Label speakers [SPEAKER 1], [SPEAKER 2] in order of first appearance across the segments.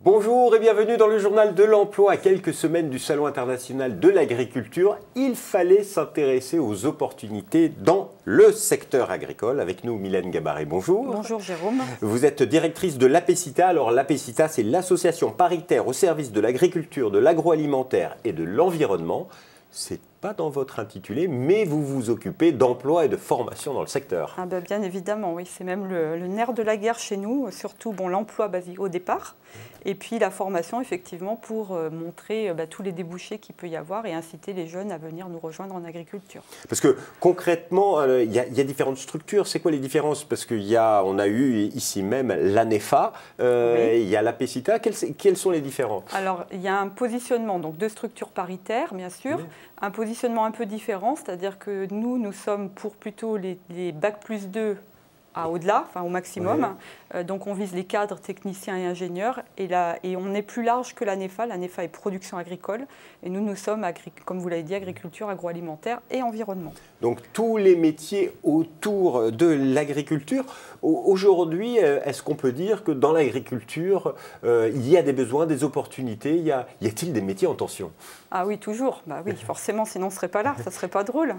[SPEAKER 1] Bonjour et bienvenue dans le journal de l'emploi. À quelques semaines du Salon international de l'agriculture, il fallait s'intéresser aux opportunités dans le secteur agricole. Avec nous, Mylène Gabaret, bonjour.
[SPEAKER 2] Bonjour Jérôme.
[SPEAKER 1] Vous êtes directrice de l'APECITA. Alors l'APECITA, c'est l'association paritaire au service de l'agriculture, de l'agroalimentaire et de l'environnement. C'est pas dans votre intitulé, mais vous vous occupez d'emploi et de formation dans le secteur.
[SPEAKER 2] Ah ben bien évidemment, oui, c'est même le nerf de la guerre chez nous, surtout l'emploi basique au départ, et puis la formation effectivement pour montrer tous les débouchés qu'il peut y avoir et inciter les jeunes à venir nous rejoindre en agriculture.
[SPEAKER 1] Parce que concrètement, il y a différentes structures. C'est quoi les différences? Parce qu'on a eu ici même l'ANEFA,
[SPEAKER 2] Oui.
[SPEAKER 1] il y a l'APECITA. Quelles sont les différences?
[SPEAKER 2] Alors il y a un positionnement, donc deux structures paritaires bien sûr,
[SPEAKER 1] Oui.
[SPEAKER 2] un positionnement un peu différent, c'est-à-dire que nous sommes pour plutôt les Bac+2 à au-delà, enfin au maximum.
[SPEAKER 1] Oui.
[SPEAKER 2] Donc on vise les cadres, techniciens et ingénieurs. Et on est plus large que l'ANEFA. L'ANEFA est production agricole. Et nous sommes, comme vous l'avez dit, agriculture, agroalimentaire et environnement.
[SPEAKER 1] Donc tous les métiers autour de l'agriculture. Aujourd'hui, est-ce qu'on peut dire que dans l'agriculture, il y a des besoins, des opportunités? Y a-t-il des métiers en tension?
[SPEAKER 2] Ah oui, toujours. Bah oui, forcément, sinon on ne serait pas là, ça ne serait pas drôle.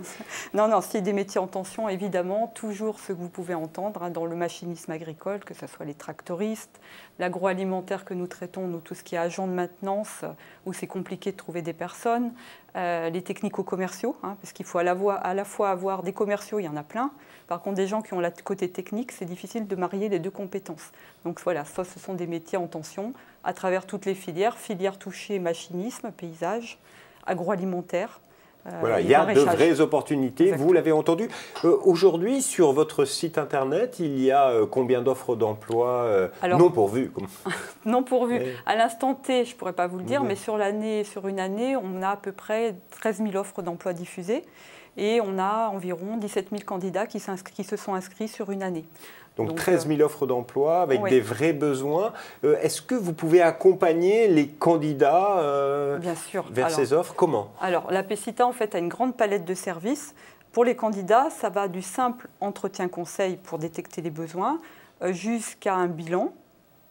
[SPEAKER 2] Non, si des métiers en tension, évidemment, toujours ce que vous pouvez entendre dans le machinisme agricole, que ce soit les tractoristes, l'agroalimentaire que nous traitons, nous, tout ce qui est agent de maintenance, où c'est compliqué de trouver des personnes, les technico-commerciaux, parce qu'il faut à la fois avoir des commerciaux, il y en a plein. Par contre, des gens qui ont le côté technique, c'est difficile de marier les deux compétences. Donc voilà, ça, ce sont des métiers en tension à travers toutes les filières touchées machinisme, paysage, agroalimentaire.
[SPEAKER 1] Voilà, il y a de vraies opportunités, exactement. Vous l'avez entendu. Aujourd'hui, sur votre site internet, il y a combien d'offres d'emploi non pourvues?
[SPEAKER 2] Non pourvues. À l'instant T, je ne pourrais pas vous le dire, mais sur une année, on a à peu près 13 000 offres d'emploi diffusées et on a environ 17 000 candidats qui se sont inscrits sur une année.
[SPEAKER 1] Donc 13 000 offres d'emploi avec des vrais besoins. Est-ce que vous pouvez accompagner les candidats
[SPEAKER 2] Bien sûr.
[SPEAKER 1] vers ces offres? Comment?
[SPEAKER 2] Alors l'APECITA en fait a une grande palette de services. Pour les candidats, ça va du simple entretien conseil pour détecter les besoins jusqu'à un bilan,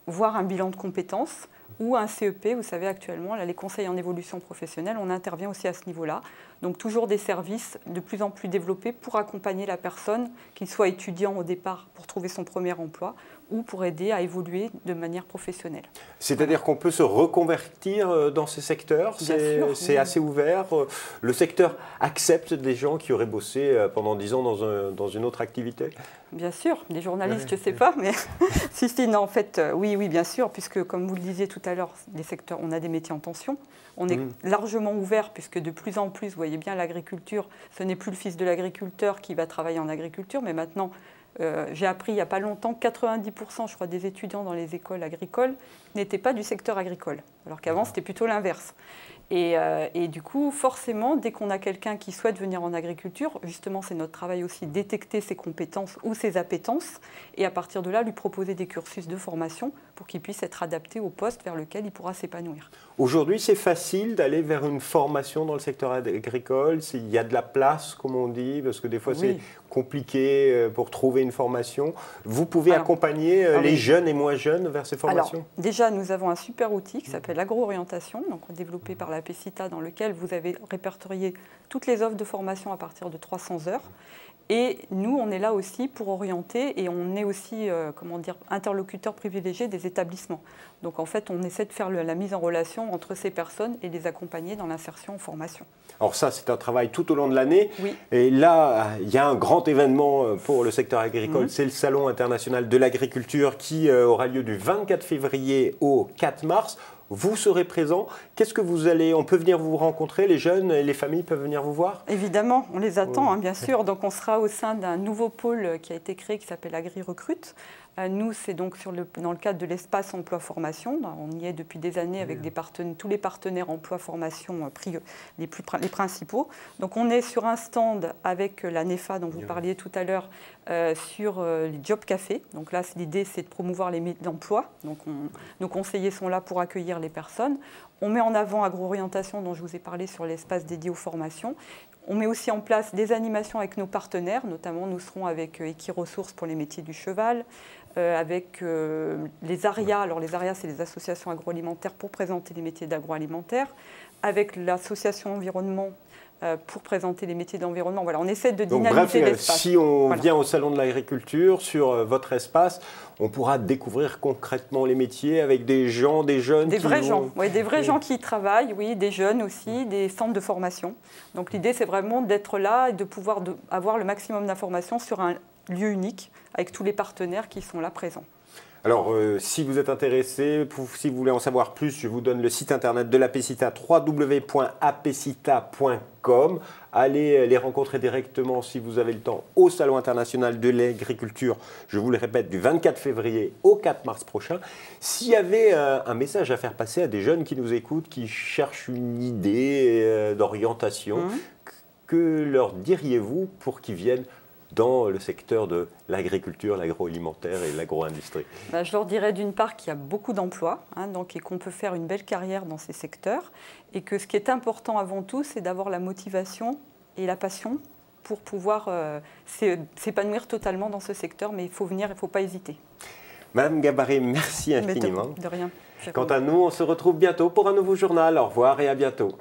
[SPEAKER 2] voire un bilan de compétences ou un CEP. Vous savez actuellement, là, les conseils en évolution professionnelle, on intervient aussi à ce niveau-là. Donc toujours des services de plus en plus développés pour accompagner la personne, qu'il soit étudiant au départ pour trouver son premier emploi ou pour aider à évoluer de manière professionnelle.
[SPEAKER 1] C'est-à-dire qu'on peut se reconvertir dans ces secteurs? C'est assez ouvert? Le secteur accepte des gens qui auraient bossé pendant 10 ans dans une autre activité?
[SPEAKER 2] Bien sûr, les journalistes, je ne sais pas, mais si, non, en fait, oui, bien sûr, puisque comme vous le disiez tout à l'heure, on a des métiers en tension. On est largement ouvert puisque de plus en plus, vous voyez bien, l'agriculture, ce n'est plus le fils de l'agriculteur qui va travailler en agriculture, mais maintenant, j'ai appris il n'y a pas longtemps, 90% je crois des étudiants dans les écoles agricoles n'étaient pas du secteur agricole, alors qu'avant c'était plutôt l'inverse. Et du coup, forcément, dès qu'on a quelqu'un qui souhaite venir en agriculture, justement, c'est notre travail aussi, détecter ses compétences ou ses appétences, et à partir de là, lui proposer des cursus de formation pour qu'il puisse être adapté au poste vers lequel il pourra s'épanouir.
[SPEAKER 1] Aujourd'hui, c'est facile d'aller vers une formation dans le secteur agricole? Il y a de la place, comme on dit, parce que des fois, c'est compliqué pour trouver une formation. Vous pouvez accompagner les jeunes et moins jeunes vers ces formations?
[SPEAKER 2] Alors, déjà, nous avons un super outil qui s'appelle l'agro-orientation, donc développé par l'APECITA, dans lequel vous avez répertorié toutes les offres de formation à partir de 300 heures. Et nous, on est là aussi pour orienter et on est aussi, interlocuteur privilégié des établissements. Donc en fait, on essaie de faire la mise en relation entre ces personnes et les accompagner dans l'insertion en formation.
[SPEAKER 1] Alors ça, c'est un travail tout au long de l'année.
[SPEAKER 2] Oui.
[SPEAKER 1] Et là, il y a un grand événement pour le secteur agricole. C'est le Salon international de l'agriculture qui aura lieu du 24 février au 4 mars. Vous serez présent. Qu'est-ce que on peut venir vous rencontrer, les jeunes et les familles peuvent venir vous voir?
[SPEAKER 2] Évidemment, on les attend, bien sûr. Donc on sera au sein d'un nouveau pôle qui a été créé qui s'appelle Agri-Recrute. Nous, c'est donc dans le cadre de l'espace emploi-formation. On y est depuis des années avec tous les partenaires emploi-formation les principaux. Donc on est sur un stand avec l'ANEFA dont vous parliez tout à l'heure sur les job cafés. Donc là, l'idée, c'est de promouvoir les métiers d'emploi. Donc nos conseillers sont là pour accueillir les personnes. On met en avant Agro-orientation dont je vous ai parlé sur l'espace dédié aux formations. On met aussi en place des animations avec nos partenaires, notamment nous serons avec Equiresources pour les métiers du cheval, avec les ARIA. Alors les ARIA, c'est les associations agroalimentaires pour présenter les métiers d'agroalimentaire, avec l'association environnement pour présenter les métiers d'environnement. Voilà, on essaie de dynamiser l'espace.
[SPEAKER 1] Si on vient au Salon de l'Agriculture, sur votre espace, on pourra découvrir concrètement les métiers avec des gens, des jeunes.
[SPEAKER 2] Des vrais gens qui y travaillent, oui, des jeunes aussi, des centres de formation. Donc l'idée, c'est vraiment d'être là et de pouvoir avoir le maximum d'informations sur un lieu unique avec tous les partenaires qui sont là présents.
[SPEAKER 1] Alors, si vous êtes intéressé, si vous voulez en savoir plus, je vous donne le site internet de l'Apecita, www.apecita.com. Allez les rencontrer directement si vous avez le temps au Salon international de l'agriculture, je vous le répète, du 24 février au 4 mars prochain. S'il y avait un message à faire passer à des jeunes qui nous écoutent, qui cherchent une idée d'orientation, que leur diriez-vous pour qu'ils viennent dans le secteur de l'agriculture, l'agroalimentaire et l'agro-industrie?
[SPEAKER 2] Je leur dirais d'une part qu'il y a beaucoup d'emplois, et qu'on peut faire une belle carrière dans ces secteurs, et que ce qui est important avant tout, c'est d'avoir la motivation et la passion pour pouvoir s'épanouir totalement dans ce secteur, mais il faut venir, il ne faut pas hésiter.
[SPEAKER 1] Madame Gabarret, merci infiniment.
[SPEAKER 2] De rien.
[SPEAKER 1] Quant à nous, on se retrouve bientôt pour un nouveau journal. Au revoir et à bientôt.